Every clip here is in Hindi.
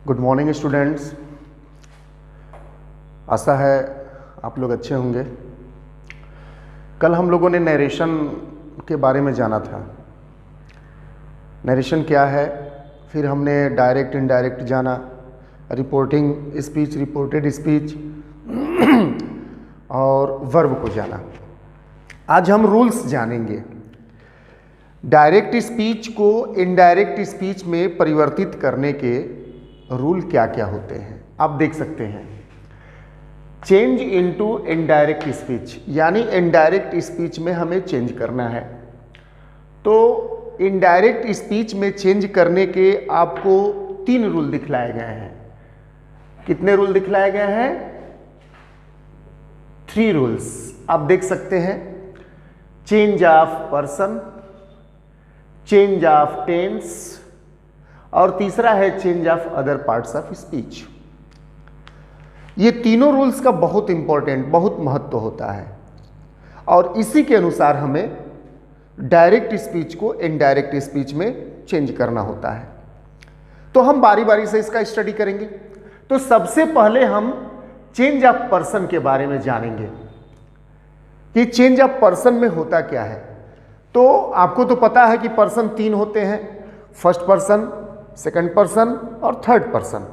Good morning students. आशा है आप लोग अच्छे होंगे। कल हम लोगों ने नरेशन के बारे में जाना था। नरेशन क्या है, फिर हमने डायरेक्ट इनडायरेक्ट जाना, रिपोर्टिंग स्पीच, रिपोर्टेड स्पीच और वर्ब को जाना। आज हम रूल्स जानेंगे। डायरेक्ट स्पीच को इनडायरेक्ट स्पीच में परिवर्तित करने के रूल क्या क्या होते हैं आप देख सकते हैं। चेंज इनटू इनडायरेक्ट स्पीच, यानी इनडायरेक्ट स्पीच में हमें चेंज करना है। तो इनडायरेक्ट स्पीच में चेंज करने के आपको 3 रूल दिखलाए गए हैं। कितने रूल दिखलाए गए हैं? 3 रूल्स आप देख सकते हैं। Change of person, change of tense और तीसरा है change of other parts of speech. ये तीनों रूल्स का बहुत इंपॉर्टेंट, बहुत महत्व होता है और इसी के अनुसार हमें डायरेक्ट स्पीच को इनडायरेक्ट स्पीच में चेंज करना होता है। तो हम बारी बारी से इसका स्टडी करेंगे। तो सबसे पहले हम चेंज ऑफ पर्सन के बारे में जानेंगे कि चेंज ऑफ पर्सन में होता क्या है। तो आपको तो पता है कि पर्सन 3 होते हैं, फर्स्ट पर्सन, सेकंड पर्सन और थर्ड पर्सन।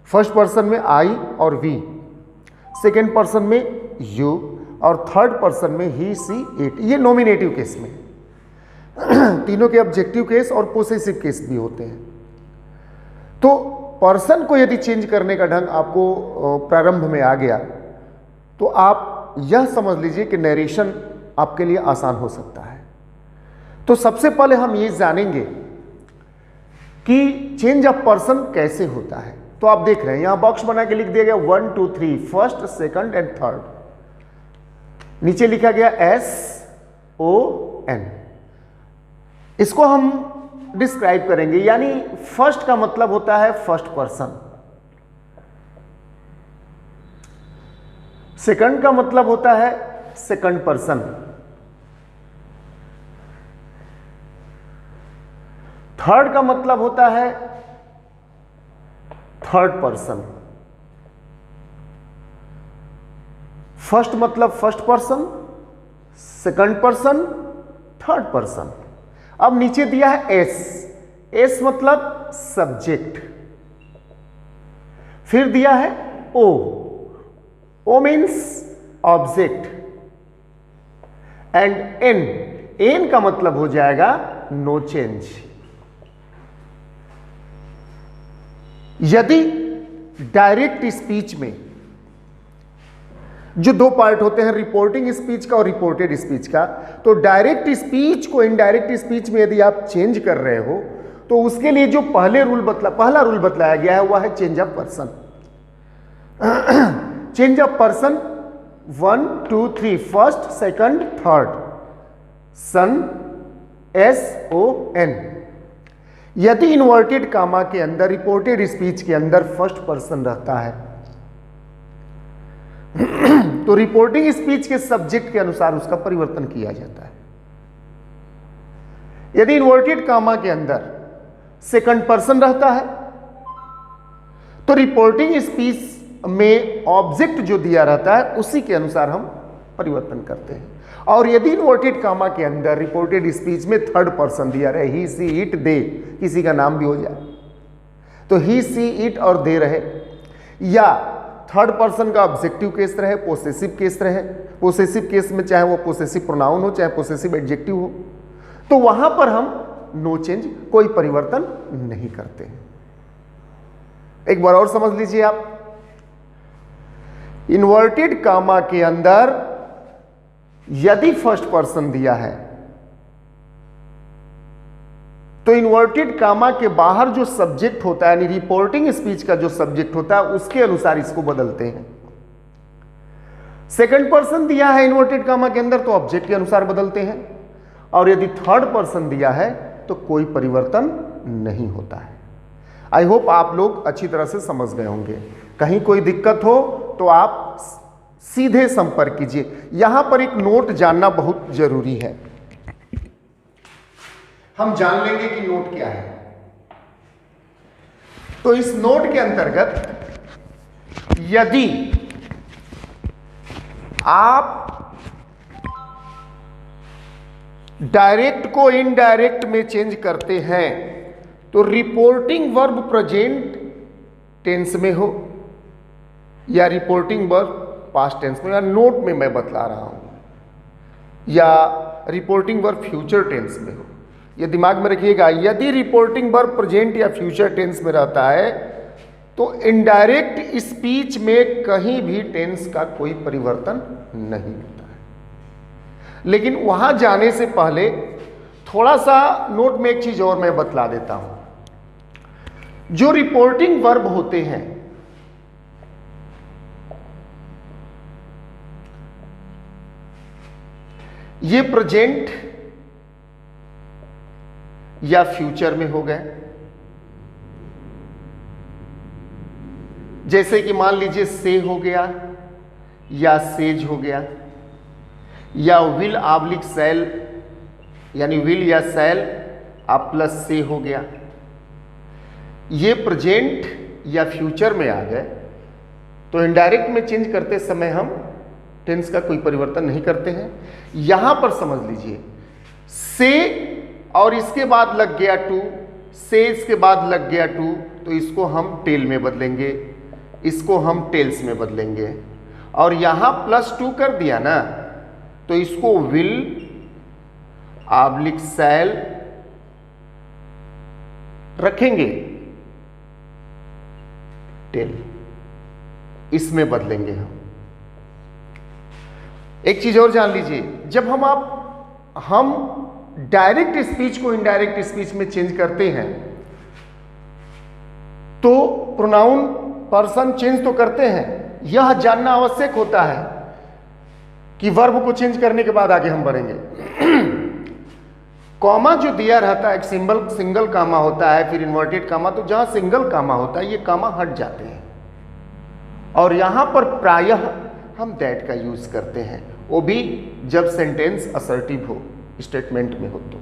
फर्स्ट पर्सन में आई और वी, सेकंड पर्सन में यू और थर्ड पर्सन में ही, सी, इट। ये नॉमिनेटिव केस में तीनों के ऑब्जेक्टिव केस और पोसेसिव केस भी होते हैं। तो पर्सन को यदि चेंज करने का ढंग आपको प्रारंभ में आ गया तो आप यह समझ लीजिए कि नरेशन आपके लिए आसान हो सकता है। तो सबसे पहले हम ये जानेंगे कि चेंज ऑफ पर्सन कैसे होता है। तो आप देख रहे हैं यहां बॉक्स बना के लिख दिया गया 1 2 3, फर्स्ट, सेकंड एंड थर्ड। नीचे लिखा गया SON। इसको हम डिस्क्राइब करेंगे, यानी फर्स्ट का मतलब होता है फर्स्ट पर्सन, सेकंड का मतलब होता है सेकंड पर्सन, थर्ड का मतलब होता है थर्ड पर्सन, फर्स्ट मतलब first person, second person, third person. अब नीचे दिया है S मतलब सब्जेक्ट, फिर दिया है O means object and N का मतलब हो जाएगा नो चेंज। यदि डायरेक्ट स्पीच में जो 2 पार्ट होते हैं, रिपोर्टिंग स्पीच का और रिपोर्टेड स्पीच का, तो डायरेक्ट स्पीच को इनडायरेक्ट स्पीच में यदि आप चेंज कर रहे हो तो उसके लिए जो पहला रूल बतलाया गया है वह है change of person. Change of person 1 2 3, first, second, third, son, SON। यदि इन्वर्टेड कामा के अंदर रिपोर्टेड स्पीच के अंदर फर्स्ट पर्सन रहता है तो रिपोर्टिंग स्पीच के सब्जेक्ट के अनुसार उसका परिवर्तन किया जाता है। यदि इन्वर्टेड कामा के अंदर सेकंड पर्सन रहता है तो रिपोर्टिंग स्पीच में ऑब्जेक्ट जो दिया रहता है उसी के अनुसार हम परिवर्तन करते हैं। और यदि इन्वर्टेड कामा के अंदर रिपोर्टेड स्पीच में थर्ड पर्सन दिया रहे, ही, सी, इट, दे, किसी का नाम भी हो जाए तो ही, सी, इट और दे रहे, या थर्ड पर्सन का ऑब्जेक्टिव केस रहे, पोसेसिव केस रहे, पोसेसिव केस में चाहे वो पोसेसिव प्रोनाउन हो चाहे पोसेसिव एडजेक्टिव हो, तो वहां पर हम नो चेंज, कोई परिवर्तन नहीं करते हैं। एक बार और समझ लीजिए आप। इन्वर्टेड कामा के अंदर यदि फर्स्ट पर्सन दिया है तो इन्वर्टेड कामा के बाहर जो सब्जेक्ट होता है, यानी रिपोर्टिंग स्पीच का जो सब्जेक्ट होता है, उसके अनुसार इसको बदलते हैं। सेकंड पर्सन दिया है इन्वर्टेड कामा के अंदर तो ऑब्जेक्ट के अनुसार बदलते हैं, और यदि थर्ड पर्सन दिया है तो कोई परिवर्तन नहीं होता है। आई होप आप लोग अच्छी तरह से समझ गए होंगे। कहीं कोई दिक्कत हो तो आप सीधे संपर्क कीजिए। यहां पर एक नोट जानना बहुत जरूरी है। हम जान लेंगे कि नोट क्या है। तो इस नोट के अंतर्गत यदि आप डायरेक्ट को इनडायरेक्ट में चेंज करते हैं तो रिपोर्टिंग वर्ब प्रेजेंट टेंस में हो या रिपोर्टिंग वर्ब पास्ट टेंस में, या नोट में मैं बतला रहा हूं, या रिपोर्टिंग वर्ब फ्यूचर टेंस में हो, ये दिमाग में रखिएगा। यदि रिपोर्टिंग वर्ब प्रेजेंट या फ्यूचर टेंस में रहता है तो इनडायरेक्ट स्पीच में कहीं भी टेंस का कोई परिवर्तन नहीं होता है। लेकिन वहां जाने से पहले थोड़ा सा नोट में एक चीज और मैं बतला देता हूं। जो रिपोर्टिंग वर्ब होते हैं ये प्रेजेंट या फ्यूचर में हो गए। जैसे कि मान लीजिए से हो गया या सेज हो गया, या विल आब्लिक सेल यानी विल या सेल आप प्लस से हो गया। ये प्रेजेंट या फ्यूचर में आ गए तो इनडायरेक्ट में चेंज करते समय हम टेंस का कोई परिवर्तन नहीं करते हैं। यहां पर समझ लीजिए से और इसके बाद लग गया टू, से इसके बाद लग गया टू, तो इसको हम टेल में बदलेंगे, इसको हम टेल्स में बदलेंगे। और यहां प्लस टू कर दिया ना तो इसको विल आब्लिक सेल रखेंगे, टेल इसमें बदलेंगे हम। एक चीज और जान लीजिए, जब हम डायरेक्ट स्पीच को इनडायरेक्ट स्पीच में चेंज करते हैं तो प्रोनाउन पर्सन चेंज तो करते हैं, यह जानना आवश्यक होता है कि वर्ब को चेंज करने के बाद आगे हम बढ़ेंगे। कॉमा जो दिया रहता है, एक सिंगल कामा होता है, फिर इन्वर्टेड कामा, तो जहां सिंगल कामा होता है ये कामा हट जाते हैं और यहां पर प्रायः हम दैट का यूज करते हैं, वो भी जब सेंटेंस असर्टिव हो, स्टेटमेंट में हो तो।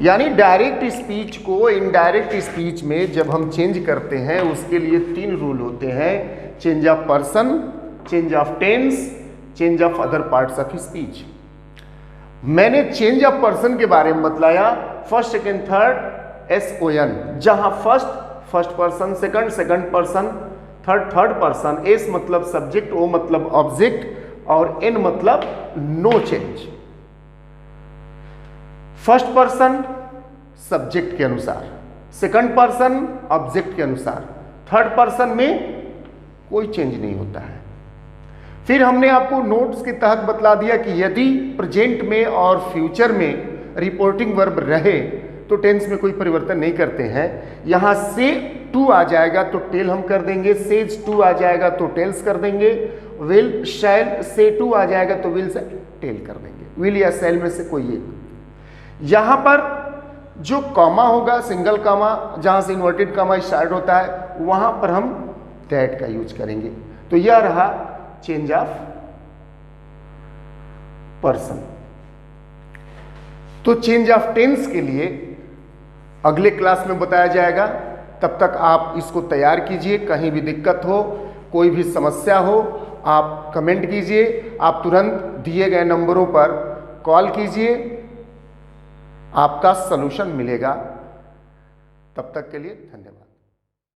यानी डायरेक्ट स्पीच को इनडायरेक्ट स्पीच में जब हम चेंज करते हैं उसके लिए 3 रूल होते हैं: change of person, change of tense, change of other parts of speech. मैंने चेंज ऑफ पर्सन के बारे में बतलाया, फर्स्ट सेकेंड थर्ड SON, जहां first person, second person, third person, S मतलब सब्जेक्ट, O मतलब ऑब्जेक्ट और N मतलब no change. First person subject के अनुसार, सेकंड पर्सन ऑब्जेक्ट के अनुसार, थर्ड पर्सन में कोई चेंज नहीं होता है। फिर हमने आपको नोट्स के तहत बतला दिया कि यदि प्रेजेंट में और फ्यूचर में रिपोर्टिंग वर्ब रहे तो टेंस में कोई परिवर्तन नहीं करते हैं। यहां से टू आ जाएगा तो टेल हम कर देंगे, सेज टू आ जाएगा तो टेल्स कर देंगे, विल शैल से टू आ जाएगा तो विल से टेल कर देंगे, विल या सेल में से कोई एक। यहां पर जो कॉमा होगा, सिंगल कॉमा, जहां से इन्वर्टेड कॉमा स्टार्ट होता है, वहां पर हम दैट का यूज करेंगे। तो यह रहा चेंज ऑफ पर्सन। तो चेंज ऑफ टेंस के लिए अगले क्लास में बताया जाएगा। तब तक आप इसको तैयार कीजिए। कहीं भी दिक्कत हो, कोई भी समस्या हो, आप कमेंट कीजिए। आप तुरंत दिए गए नंबरों पर कॉल कीजिए, आपका सलूशन मिलेगा। तब तक के लिए धन्यवाद।